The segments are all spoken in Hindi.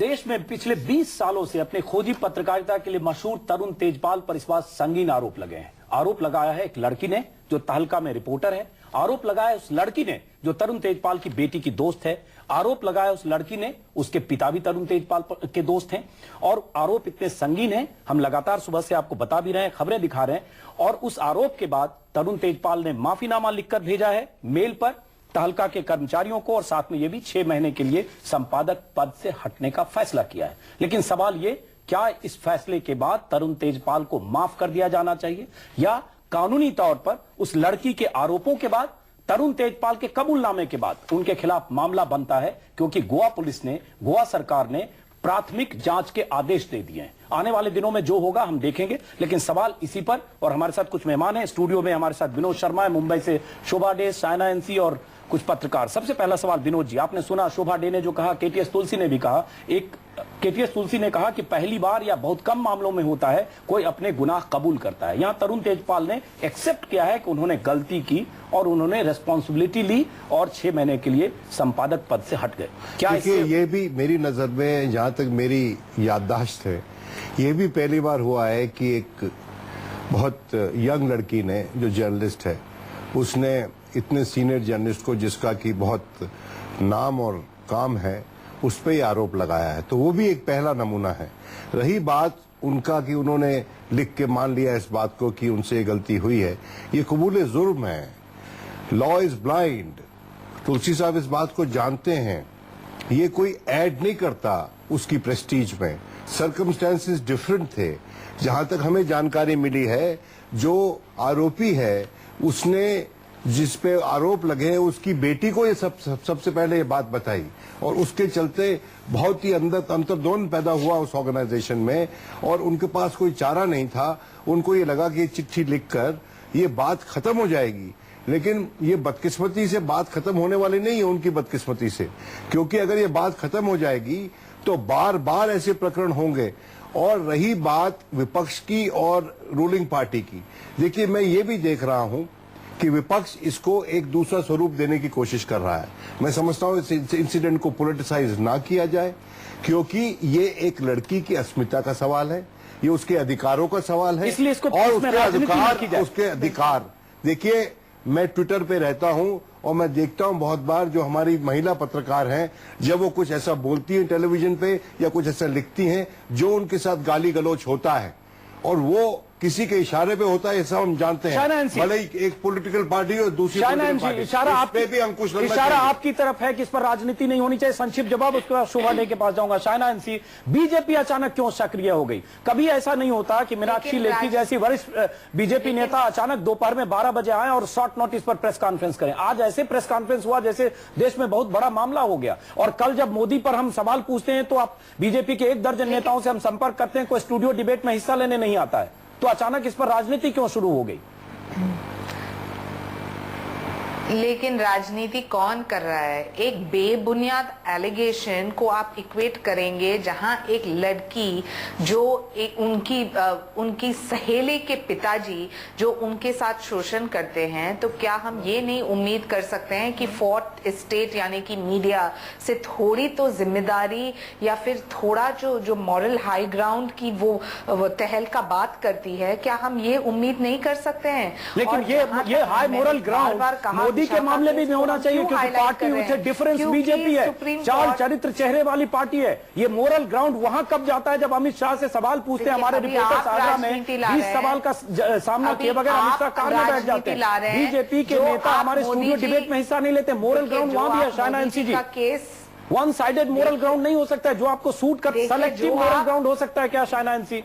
देश में पिछले 20 सालों से अपने खोजी पत्रकारिता के लिए मशहूर तरुण तेजपाल पर इस बार संगीन आरोप लगे हैं। आरोप लगाया है एक लड़की ने जो तहलका में रिपोर्टर है। आरोप लगाया उस लड़की ने जो तरुण तेजपाल की बेटी की दोस्त है। आरोप लगाया उस लड़की ने, उसके पिता भी तरुण तेजपाल के दोस्त हैं। और आरोप इतने संगीन हैं, हम लगातार सुबह से आपको बता भी रहे हैं, खबरें दिखा रहे हैं। और उस आरोप के बाद तरुण तेजपाल ने माफीनामा लिखकर भेजा है मेल पर तहलका के कर्मचारियों को, और साथ में यह भी 6 महीने के लिए संपादक पद से हटने का फैसला किया है। लेकिन सवाल ये, क्या इस फैसले के बाद तरुण तेजपाल को माफ कर दिया जाना चाहिए, या कानूनी तौर पर उस लड़की के आरोपों के बाद, तरुण तेजपाल के कबूलनामे के बाद उनके खिलाफ मामला बनता है? क्योंकि गोवा पुलिस ने, गोवा सरकार ने प्राथमिक जांच के आदेश दे दिए हैं। आने वाले दिनों में जो होगा हम देखेंगे। लेकिन सवाल इसी पर, और हमारे साथ कुछ मेहमान हैं स्टूडियो में। हमारे साथ विनोद शर्मा है मुंबई से, शोभा डे, साइना एनसी और कुछ पत्रकार। सबसे पहला सवाल विनोद जी, आपने सुना शोभा डे ने जो कहा, केटीएस तुलसी ने भी कहा। केटीएस तुलसी ने कहा कि पहली बार या बहुत कम मामलों में होता है कोई अपने गुनाह कबूल करता है। यहां तरुण तेजपाल ने एक्सेप्ट किया है कि उन्होंने गलती की और उन्होंने रेस्पॉन्सिबिलिटी ली और 6 महीने के लिए संपादक पद से हट गए। क्या ये भी मेरी नजर में, जहां तक मेरी याददाश्त है, ये भी पहली बार हुआ है कि एक बहुत यंग लड़की ने, जो जर्नलिस्ट है, उसने इतने सीनियर जर्नलिस्ट को, जिसका कि बहुत नाम और काम है, उस पर ही आरोप लगाया है। तो वो भी एक पहला नमूना है। रही बात उनका कि उन्होंने लिख के मान लिया इस बात को कि उनसे ये गलती हुई है, ये कबूले जुर्म है। Law is blind. तुलसी साहब इस बात को जानते हैं। ये कोई ऐड नहीं करता उसकी प्रेस्टीज में। सर्कमस्टेंसेस डिफरेंट थे। जहां तक हमें जानकारी मिली है, जो आरोपी है उसने, जिस पे आरोप लगे, उसकी बेटी को ये सबसे पहले ये बात बताई, और उसके चलते बहुत ही अंतर्द्वंद पैदा हुआ उस ऑर्गेनाइजेशन में, और उनके पास कोई चारा नहीं था। उनको ये लगा कि चिट्ठी लिखकर ये बात खत्म हो जाएगी। लेकिन ये बदकिस्मती से बात खत्म होने वाली नहीं है, उनकी बदकिस्मती से। क्योंकि अगर ये बात खत्म हो जाएगी तो बार बार ऐसे प्रकरण होंगे। और रही बात विपक्ष की और रूलिंग पार्टी की, देखिए मैं ये भी देख रहा हूं कि विपक्ष इसको एक दूसरा स्वरूप देने की कोशिश कर रहा है। मैं समझता हूं इस इंसिडेंट को पॉलिटिसाइज ना किया जाए, क्योंकि ये एक लड़की की अस्मिता का सवाल है, ये उसके अधिकारों का सवाल है, इसलिए इसको और उसके अधिकार। देखिए, मैं ट्विटर पे रहता हूं और मैं देखता हूं बहुत बार जो हमारी महिला पत्रकार हैं, जब वो कुछ ऐसा बोलती हैं टेलीविजन पे या कुछ ऐसा लिखती हैं जो उनके साथ गाली गलौच होता है, और वो किसी के इशारे पे होता है, ऐसा हम जानते हैं। भले ही एक पॉलिटिकल पार्टी और दूसरी पॉलिटिकल पार्टी, इशारा आपकी तरफ है कि इस पर राजनीति नहीं होनी चाहिए। संक्षिप्त जवाब, उसके बाद शोभा डे के पास जाऊंगा। शाइना एनसी, बीजेपी अचानक क्यों सक्रिय हो गई? कभी ऐसा नहीं होता कि मीनाक्षी लेखी जैसी वरिष्ठ बीजेपी नेता अचानक दोपहर में 12 बजे आए और शॉर्ट नोटिस पर प्रेस कॉन्फ्रेंस करें। आज ऐसे प्रेस कॉन्फ्रेंस हुआ जैसे देश में बहुत बड़ा मामला हो गया। और कल जब मोदी पर हम सवाल पूछते हैं तो आप बीजेपी के 1 दर्जन नेताओं से हम संपर्क करते हैं, कोई स्टूडियो डिबेट में हिस्सा लेने नहीं आता है। तो अचानक इस पर राजनीति क्यों शुरू हो गई? लेकिन राजनीति कौन कर रहा है? एक बेबुनियाद एलिगेशन को आप इक्वेट करेंगे, जहां एक लड़की जो उनकी सहेली के पिताजी जो उनके साथ शोषण करते हैं, तो क्या हम ये नहीं उम्मीद कर सकते हैं कि फोर्थ स्टेट यानी कि मीडिया से थोड़ी तो जिम्मेदारी या फिर थोड़ा जो मॉरल हाई ग्राउंड की वो तहलका बात करती है, क्या हम ये उम्मीद नहीं कर सकते हैं? लेकिन ये हाई मॉरल ग्राउंड मोदी के मामले में भी होना चाहिए, क्योंकि पार्टी उसे डिफरेंस बीजेपी है, चाल चरित्र चेहरे वाली पार्टी है। ये मोरल ग्राउंड वहां कब जाता है जब अमित शाह से सवाल पूछते हैं। हमारे रिपोर्टर आगरा में 20 सवाल का सामना किए बगैर अमित शाह कार में बैठ जाते हैं। बीजेपी के नेता हमारे स्टूडियो डिबेट में हिस्सा नहीं लेते। मोरल ग्राउंड वहां भी है शाइना एनसी जी। वन साइडेड मोरल ग्राउंड नहीं हो सकता है जो आपको सूट कर, सेलेक्टिव मोरल ग्राउंड हो सकता है क्या शाइना एनसी?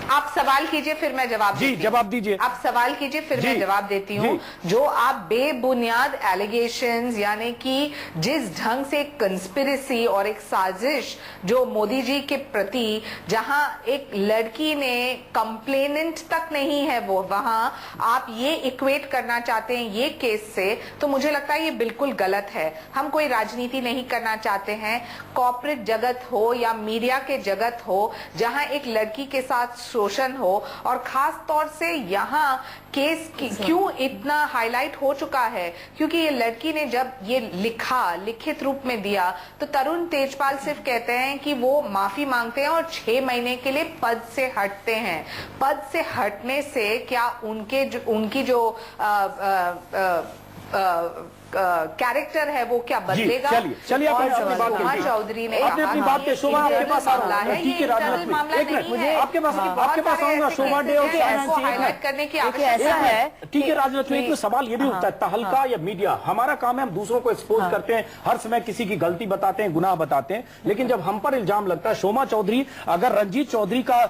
आप सवाल कीजिए फिर मैं जवाब देती हूं। जवाब दीजिए। आप सवाल कीजिए फिर मैं जवाब देती हूँ। जो आप बेबुनियाद एलिगेशंस, यानी कि जिस ढंग से कंस्पिरेसी और एक साजिश जो मोदी जी के प्रति, जहां एक लड़की ने कंप्लेनेंट तक नहीं है वो, वहां आप ये इक्वेट करना चाहते हैं ये केस से, तो मुझे लगता है ये बिल्कुल गलत है। हम कोई राजनीति नहीं करना चाहते हैं। कॉर्पोरेट जगत हो या मीडिया के जगत हो, जहां एक लड़की के साथ शोषण हो, और खास तौर से यहाँ केस क्यों इतना हाईलाइट हो चुका है, क्योंकि ये लड़की ने जब ये लिखित रूप में दिया तो तरुण तेजपाल सिर्फ कहते हैं कि वो माफी मांगते हैं और 6 महीने के लिए पद से हटते हैं। पद से हटने से क्या उनकी जो कैरेक्टर है वो क्या बदलेगा? चलिए और अपनी बात शोभा चौधरी ने अपनी बात के शोभा आपके पास आ रहा है, ठीक है राजलक्ष्मी, एक मिनट मुझे आपके पास आऊंगा शोभा डे और हाईलाइट करने की आवश्यकता है। ठीक है राजलक्ष्मी, एक सवाल ये भी उठता है, तहलका या मीडिया, हमारा काम है हम दूसरों को एक्सपोज करते हैं, हर समय किसी की गलती बताते हैं, गुनाह बताते हैं, लेकिन जब हम पर इल्जाम लगता है, शोभा चौधरी अगर रंजीत चौधरी का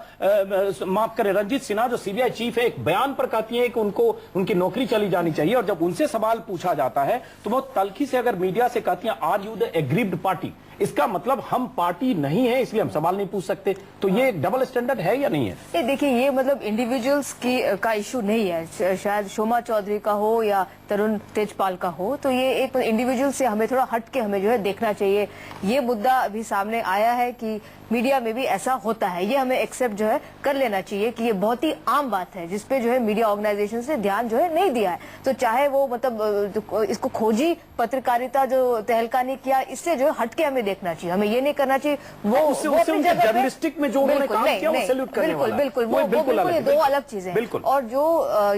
माफ करें रंजीत सिन्हा जो सीबीआई चीफ है एक बयान पर कहती है कि उनको उनकी नौकरी चली जानी चाहिए, और जब उनसे सवाल पूछा जाता है तो वो तलखी से अगर मीडिया से कहती हैं are you the aggrieved party, इसका मतलब हम पार्टी नहीं है इसलिए हम सवाल नहीं पूछ सकते, तो ये डबल स्टैंडर्ड है या नहीं है? ये देखिए, ये मतलब इंडिविजुअल्स का इशू नहीं है, शायद शोभा चौधरी का हो या तरुण तेजपाल का हो, तो ये एक इंडिविजुअल से हमें थोड़ा हट के हमें जो है देखना चाहिए। ये मुद्दा अभी सामने आया है कि मीडिया में भी ऐसा होता है, ये हमें एक्सेप्ट जो है कर लेना चाहिए कि ये बहुत ही आम बात है जिसपे जो है मीडिया ऑर्गेनाइजेशन से ध्यान जो है नहीं दिया है। तो चाहे वो मतलब इसको खोजी पत्रकारिता जो तहलका ने किया, इससे जो है हटके हमें देखना चाहिए, हमें ये नहीं करना चाहिए वो जर्नलिस्टिक में जो उन्होंने काम किया वो सैल्यूट करने वाला है। बिल्कुल ये दो अलग चीजें हैं। और जो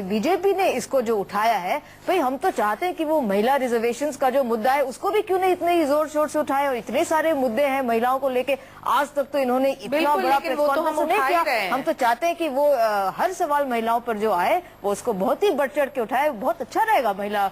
बीजेपी ने इसको जो उठाया है, भाई हम तो चाहते हैं कि वो महिला रिजर्वेशंस का जो मुद्दा है उसको भी क्यों नहीं इतने जोर शोर से उठाए, और इतने सारे मुद्दे हैं महिलाओं को लेके, आज तक तो इन्होंने इतना बड़ा प्रेस कॉन्फ्रेंस नहीं किया। हम तो चाहते हैं कि वो हर सवाल महिलाओं पर जो आए वो उसको बहुत ही बढ़ चढ़ के उठाए, बहुत अच्छा रहेगा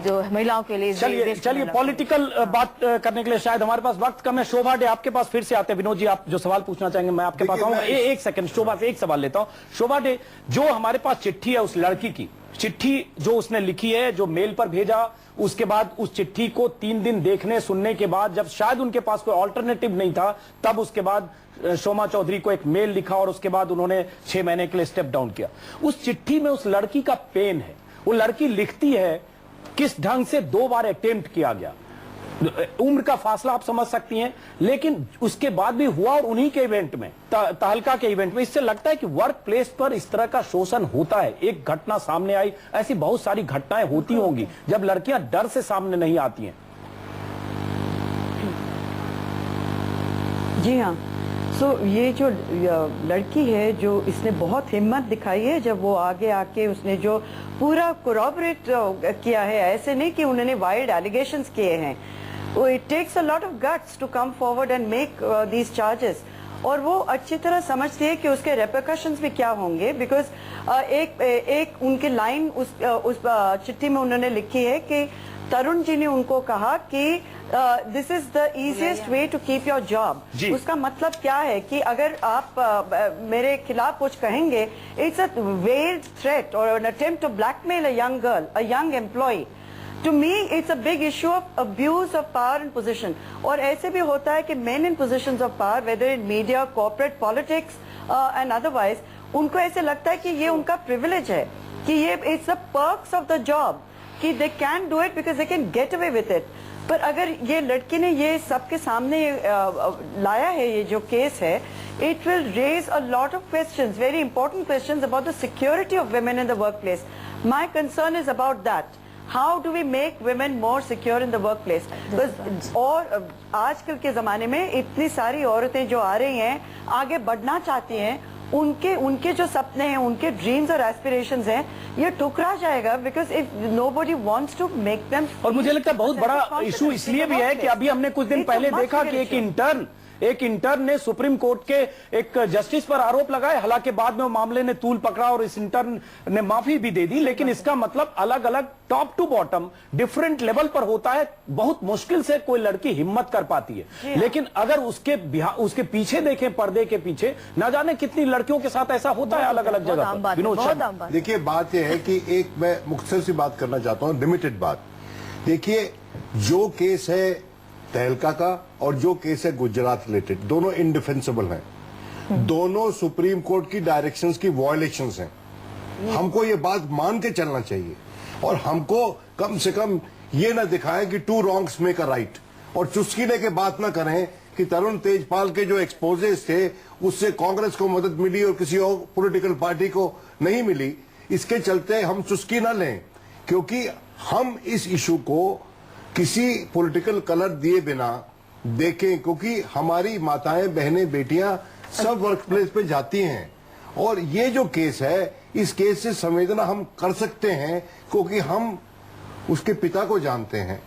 जो महिलाओं के लिए। चलिए पॉलिटिकल बात करने के लिए शायद हमारे पास वक्त कम है। शोभा डे आपके पास फिर से आते हैं। विनोद जी आप जो सवाल पूछना चाहेंगे मैं आपके पास आऊंगा। एक सेकंड, शोभा से एक सवाल लेता हूं। शोभा डे, जो हमारे पास चिट्ठी है उस लड़की की, चिट्ठी जो उसने लिखी है, जो मेल पर भेजा, उसके बाद उस चिट्ठी को 3 दिन देखने सुनने के बाद जब शायद उनके पास कोई ऑल्टरनेटिव नहीं था, तब उसके बाद शोभा चौधरी को एक मेल लिखा और उसके बाद उन्होंने 6 महीने के लिए स्टेप डाउन किया। उस चिट्ठी में उस लड़की का पेन है, वो लड़की लिखती है किस ढंग से 2 बार अटेम्प्ट किया गया, उम्र का फासला आप समझ सकती हैं, लेकिन उसके बाद भी हुआ और उन्हीं के इवेंट में, तहलका के इवेंट में। इससे लगता है कि वर्क प्लेस पर इस तरह का शोषण होता है। एक घटना सामने आई, ऐसी बहुत सारी घटनाएं होती होंगी जब लड़कियां डर से सामने नहीं आती हैं। जी हाँ, ये जो लड़की है, जो इसने बहुत हिम्मत दिखाई है, जब वो आगे आके उसने जो पूरा कोरॉबरेट किया है, ऐसे नहीं कि उन्होंने वाइल्ड एलिगेशंस किए हैं। It takes a lot of guts to come forward and make these charges, और वो अच्छी तरह समझती है कि उसके रेपरकशंस भी क्या होंगे। बिकॉज एक उनकी लाइन उस चिट्ठी में उन्होंने लिखी है कि तरुण जी ने उनको कहा कि this is the easiest way to keep your job. उसका मतलब क्या है कि अगर आप मेरे खिलाफ कुछ कहेंगे, इट्स अ वेल्ड थ्रेट और an attempt to blackmail a young girl, a young employee. To me it's a big issue of abuse of power and position. और ऐसे भी होता है कि men in positions of power, whether in media, corporate politics and otherwise, उनको ऐसे लगता है कि ये उनका प्रिविलेज है, कि ये it's the perks of the job, कि they can do it because they can get away with it. पर अगर ये लड़की ने ये सबके सामने लाया है, ये जो केस है, it will raise a lot of questions, very important questions about the security of women in the work place. My concern is about that, how do we make women more secure in the work place. और आजकल के जमाने में इतनी सारी औरतें जो आ रही हैं, आगे बढ़ना चाहती हैं, उनके जो सपने हैं, उनके ड्रीम्स और एस्पिरेशंस हैं, ये ठुकरा जाएगा, because if nobody wants to make them. और मुझे लगता है बहुत बड़ा इशू इसलिए भी है कि अभी हमने कुछ दिन पहले देखा कि एक इंटर्न ने सुप्रीम कोर्ट के एक जस्टिस पर आरोप लगाए, हालांकि बाद में वो मामले ने तूल पकड़ा और इस इंटर्न ने माफी भी दे दी, लेकिन इसका मतलब अलग अलग top to bottom different level पर होता है। बहुत मुश्किल से कोई लड़की हिम्मत कर पाती है, लेकिन अगर उसके पीछे देखें, पर्दे के पीछे न जाने कितनी लड़कियों के साथ ऐसा होता है अलग अलग जगह पर। विनोद शर्मा, देखिए बात यह है कि एक मैं मुख्तसर सी बात करना चाहता हूं, लिमिटेड बात। देखिए जो केस है तहलका का और जो केस है गुजरात रिलेटेड, दोनों इनडिफेंसिबल हैं, दोनों सुप्रीम कोर्ट की डायरेक्शंस की वायलेशंस हैं। हमको ये बात मान के चलना चाहिए, और हमको कम से कम ये ना दिखाएं कि 2 wrongs मेक अ राइट, और चुस्की लेके बात ना करें कि तरुण तेजपाल के जो एक्सपोजेस थे उससे कांग्रेस को मदद मिली और किसी और पॉलिटिकल पार्टी को नहीं मिली, इसके चलते हम चुस्की न लें, क्योंकि हम इस इशू को किसी पॉलिटिकल कलर दिए बिना देखें, क्योंकि हमारी माताएं, बहनें, बेटियां सब वर्क प्लेस पे जाती हैं और ये जो केस है, इस केस से संवेदना हम कर सकते हैं क्योंकि हम उसके पिता को जानते हैं,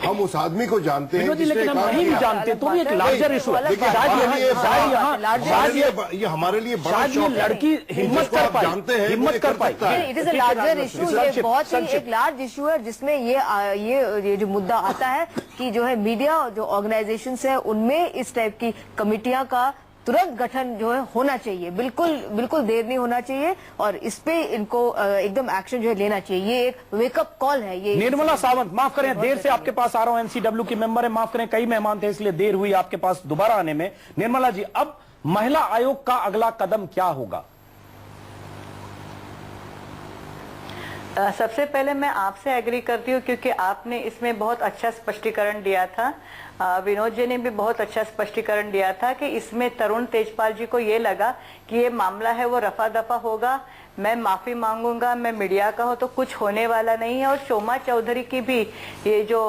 हम उस आदमी को जानते हैं विनोद जी, जिसने लेकिन हम काम नहीं भी किया। जानते तो भी एक लार्जर इशू है। देखिए, ये हमारे लिए बड़ा शायद ये शौक है। लड़की हिम्मत जिसको कर आप पाई, जानते हैं, हिम्मत वो कर पाई। सकता है। It is a larger issue, ये बहुत ही संक्षिप्त। एक लार्ज इशू है जिसमें ये जो मुद्दा आता है कि जो है मीडिया जो ऑर्गेनाइजेशंस है उनमें इस टाइप की कमिटियां का तुरंत गठन जो है होना चाहिए, बिल्कुल देर नहीं होना चाहिए और इस पे इनको एकदम एक्शन जो है लेना चाहिए। ये एक वेकअप कॉल है। ये निर्मला सावंत, माफ करें देर से आपके पास आ रहा हूं, एनसीडब्ल्यू की मेंबर है, माफ करें कई मेहमान थे इसलिए देर हुई आपके पास दोबारा आने में। निर्मला जी, अब महिला आयोग का अगला कदम क्या होगा? सबसे पहले मैं आपसे एग्री करती हूँ क्योंकि आपने इसमें बहुत अच्छा स्पष्टीकरण दिया था। विनोद जी ने भी बहुत अच्छा स्पष्टीकरण दिया था कि इसमें तरुण तेजपाल जी को ये लगा कि ये मामला है वो रफा दफा होगा, मैं माफी मांगूंगा, मैं मीडिया का हो तो कुछ होने वाला नहीं है। और शोमा चौधरी की भी ये जो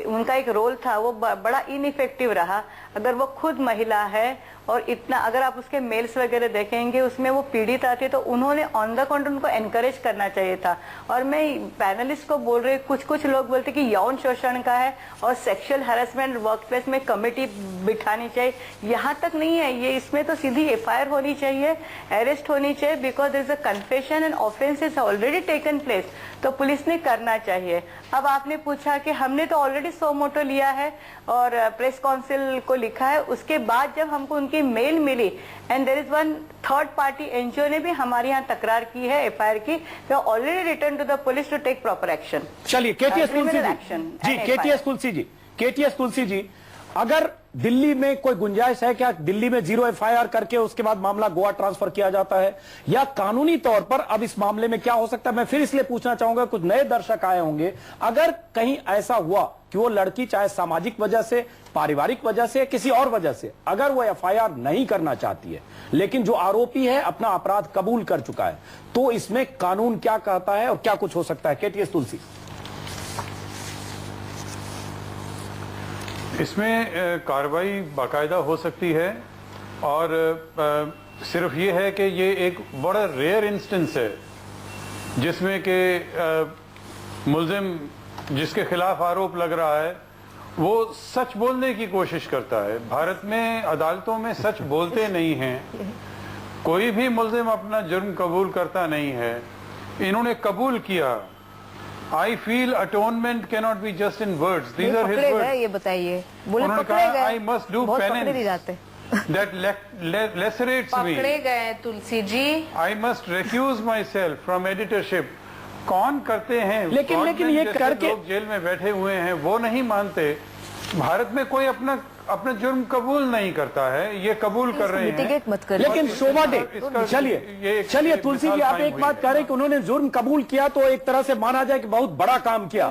उनका एक रोल था वो बड़ा इनइफेक्टिव रहा। अगर वो खुद महिला है और इतना, अगर आप उसके मेल्स वगैरह देखेंगे उसमें वो पीड़ित आती है तो उन्होंने ऑन द कॉन्ट उनको एनकरेज करना चाहिए था। और मैं पैनलिस्ट को बोल रही, कुछ लोग बोलते कि यौन शोषण का है और सेक्सुअल हैरेसमेंट वर्क प्लेस में कमेटी बिठानी चाहिए, यहाँ तक नहीं है ये, इसमें तो सीधी एफआईआर होनी चाहिए, अरेस्ट होनी चाहिए, because there is a confession and offence is already taken place, तो पुलिस ने करना चाहिए। अब आपने पूछा कि हमने तो ऑलरेडी सो मोटो लिया है और प्रेस काउंसिल को लिखा है, उसके बाद जब हमको उनकी मेल मिली and there is one third party NGO ने भी हमारे यहाँ तकरार की है एफआईआर की, तो already return to the police to take proper action. चलिए केटीएस तुलसी जी, अगर दिल्ली में कोई गुंजाइश है क्या, दिल्ली में 0 एफआईआर करके उसके बाद मामला गोवा ट्रांसफर किया जाता है, या कानूनी तौर पर अब इस मामले में क्या हो सकता है? मैं फिर इसलिए पूछना चाहूंगा, कुछ नए दर्शक आए होंगे, अगर कहीं ऐसा हुआ कि वो लड़की चाहे सामाजिक वजह से, पारिवारिक वजह से, किसी और वजह से, अगर वो एफआईआर नहीं करना चाहती है लेकिन जो आरोपी है अपना अपराध कबूल कर चुका है, तो इसमें कानून क्या कहता है और क्या कुछ हो सकता है? केटीएस तुलसी। इसमें कार्रवाई बाकायदा हो सकती है और सिर्फ ये है कि ये एक बड़ा रेयर इंस्टेंस है जिसमें कि मुल्जिम जिसके खिलाफ आरोप लग रहा है वो सच बोलने की कोशिश करता है। भारत में अदालतों में सच बोलते नहीं हैं, कोई भी मुल्जिम अपना जुर्म कबूल करता नहीं है। इन्होंने कबूल किया। I feel atonement cannot be just in words. These are his words. ये बताइए, बोले उन्होंने पकड़े कहा, गए, I must do बहुत पकड़े नहीं penance जाते। that lacerates me. पकड़े गए Tulsi ji. I must recuse myself from editorship. कौन करते हैं? लेकिन ये जैसे करके लोग जेल में बैठे हुए हैं वो नहीं मानते। भारत में कोई अपना जुर्म कबूल नहीं करता है, ये कबूल कर रहे हैं। मिटिगेट मत करिए। लेकिन शोभा डे, चलिए तुलसी जी, आप एक बात कह रहे हैं कि उन्होंने जुर्म कबूल किया तो एक तरह से माना जाए कि बहुत बड़ा काम किया।